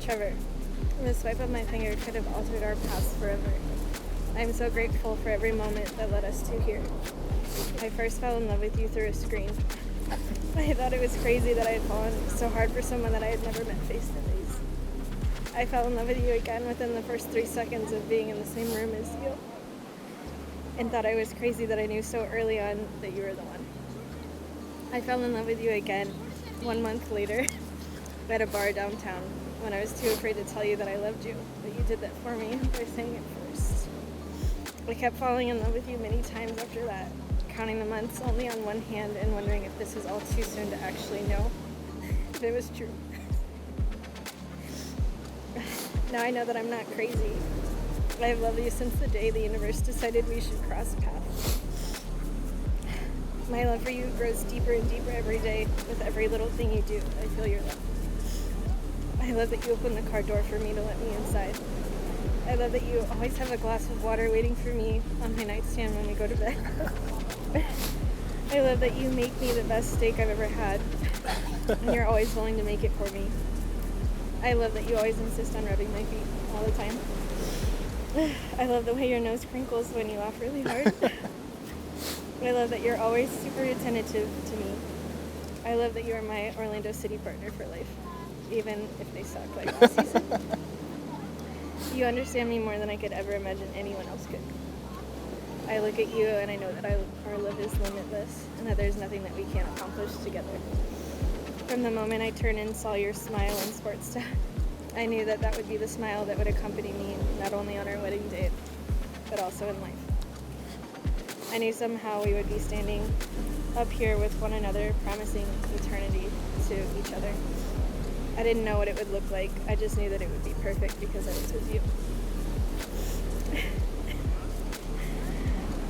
Trevor, the swipe of my finger could have altered our paths forever. I'm so grateful for every moment that led us to here. I first fell in love with you through a screen. I thought it was crazy that I had fallen so hard for someone that I had never met face to face. I fell in love with you again within the first 3 seconds of being in the same room as you, and thought I was crazy that I knew so early on that you were the one. I fell in love with you again 1 month later at a bar downtown when I was too afraid to tell you that I loved you, but you did that for me by saying it first. I kept falling in love with you many times after that, counting the months only on one hand and wondering if this was all too soon to actually know if it was true. Now I know that I'm not crazy. I have loved you since the day the universe decided we should cross paths. My love for you grows deeper and deeper every day with every little thing you do. I feel your love. I love that you open the car door for me to let me inside. I love that you always have a glass of water waiting for me on my nightstand when we go to bed. I love that you make me the best steak I've ever had, and you're always willing to make it for me. I love that you always insist on rubbing my feet all the time. I love the way your nose crinkles when you laugh really hard. I love that you're always super attentive to me. I love that you are my Orlando City partner for life, even if they suck like last season. You understand me more than I could ever imagine anyone else could. I look at you and I know that our love is limitless and that there's nothing that we can't accomplish together. From the moment I turned and saw your smile in sports tech, I knew that that would be the smile that would accompany me not only on our wedding day, but also in life. I knew somehow we would be standing up here with one another, promising eternity to each other. I didn't know what it would look like. I just knew that it would be perfect because I was with you.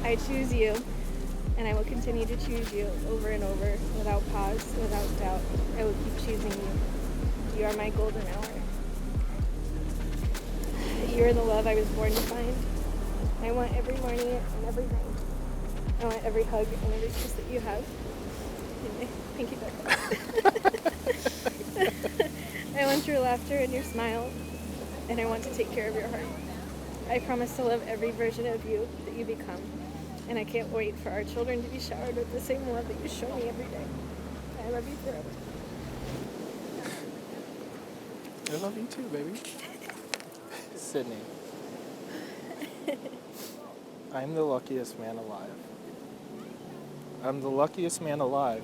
I choose you, and I will continue to choose you over and over, without pause, without doubt. I will keep choosing you. You are my golden hour. You are the love I was born to find. I want every morning and every night. I want every hug and every kiss that you have. And my pinky back. I want your laughter and your smile, and I want to take care of your heart. I promise to love every version of you that you become, and I can't wait for our children to be showered with the same love that you show me every day. I love you forever. I love you too, baby. Sydney. I'm the luckiest man alive. I'm the luckiest man alive.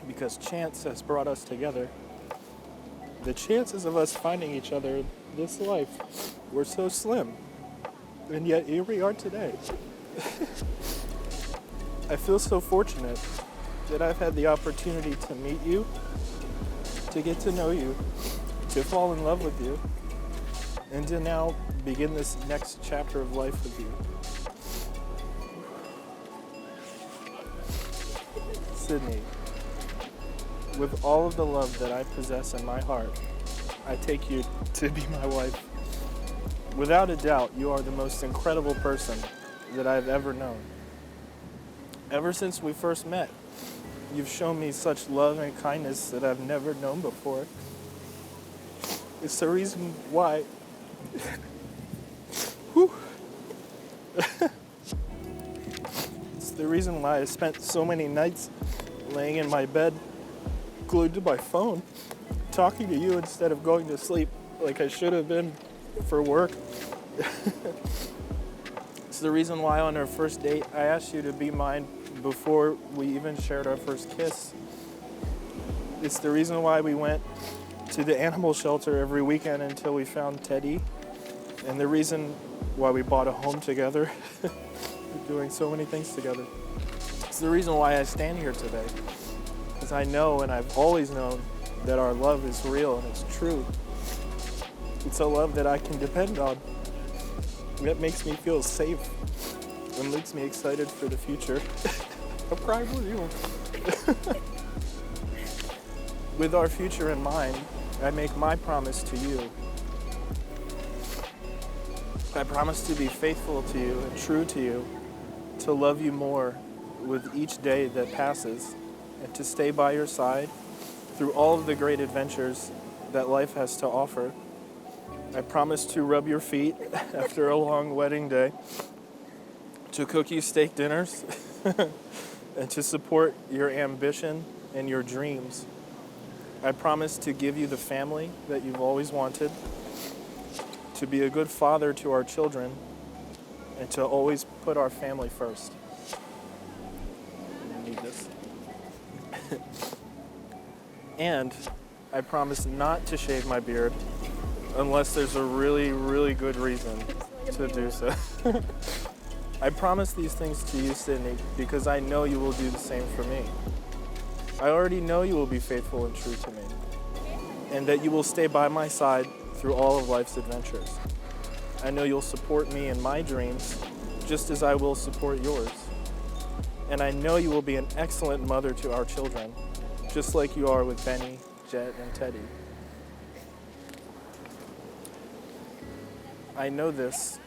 Because chance has brought us together. The chances of us finding each other in this life were so slim. And yet here we are today. I feel so fortunate that I've had the opportunity to meet you, to get to know you, to fall in love with you, and to now begin this next chapter of life with you. Sydney, with all of the love that I possess in my heart, I take you to be my wife. Without a doubt, you are the most incredible person that I've ever known. Ever since we first met, you've shown me such love and kindness that I've never known before. It's the reason why... It's the reason why I spent so many nights laying in my bed, glued to my phone, talking to you instead of going to sleep like I should have been for work. It's the reason why on our first date I asked you to be mine before we even shared our first kiss. It's the reason why we went to the animal shelter every weekend until we found Teddy, and the reason why we bought a home together. We're doing so many things together. It's the reason why I stand here today, because I know and I've always known that our love is real and it's true. It's a love that I can depend on. That makes me feel safe and makes me excited for the future. I'm crying with you. With our future in mind, I make my promise to you. I promise to be faithful to you and true to you, to love you more with each day that passes, and to stay by your side through all of the great adventures that life has to offer. I promise to rub your feet after a long wedding day, to cook you steak dinners, and to support your ambition and your dreams. I promise to give you the family that you've always wanted, to be a good father to our children, and to always put our family first. I need this. And I promise not to shave my beard unless there's a really, really good reason to do so. I promise these things to you, Sydney, because I know you will do the same for me. I already know you will be faithful and true to me, and that you will stay by my side through all of life's adventures. I know you'll support me in my dreams, just as I will support yours. And I know you will be an excellent mother to our children, just like you are with Benny, Jet, and Teddy. I know this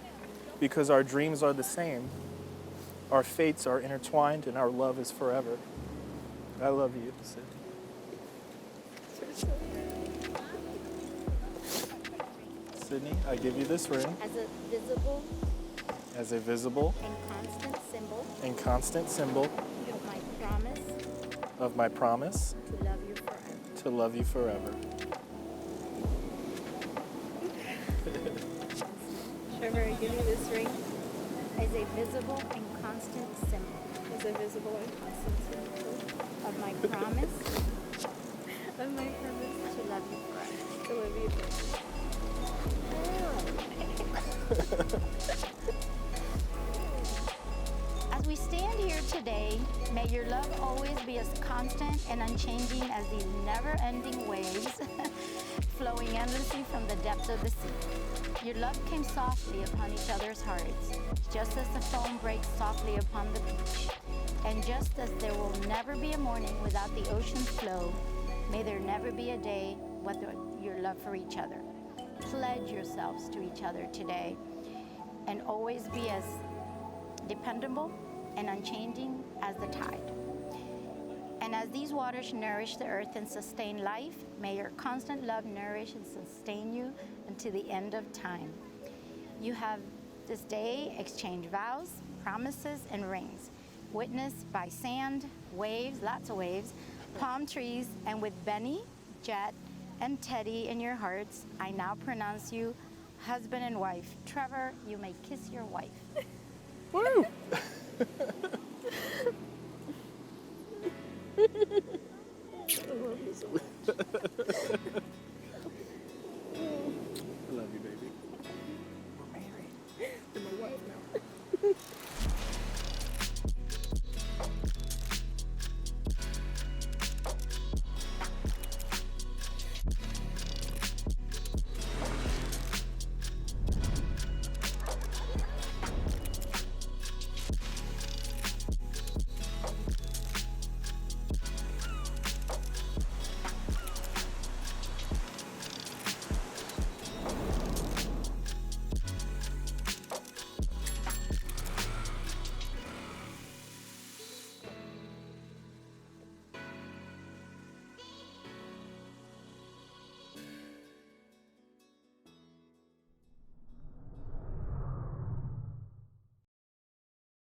because our dreams are the same, our fates are intertwined, and our love is forever. I love you, Sydney. Sydney, I give you this ring As a visible and constant symbol of my promise of my promise to love you forever. to love you forever. Trevor, I give you this ring As a visible and constant symbol as a visible and constant symbol of my promise of my promise to love you forever. to love you forever. As we stand here today, may your love always be as constant and unchanging as these never-ending waves flowing endlessly from the depths of the sea. Your love came softly upon each other's hearts, just as the foam breaks softly upon the beach. And just as there will never be a morning without the ocean's flow, may there never be a day without your love for each other. Pledge yourselves to each other today and always be as dependable and unchanging as the tide. And as these waters nourish the earth and sustain life, may your constant love nourish and sustain you until the end of time. You have this day exchanged vows, promises, and rings, witnessed by sand, waves, lots of waves, palm trees, and with Benny, Jet, and Teddy in your hearts, I now pronounce you husband and wife. Trevor, you may kiss your wife. Woo!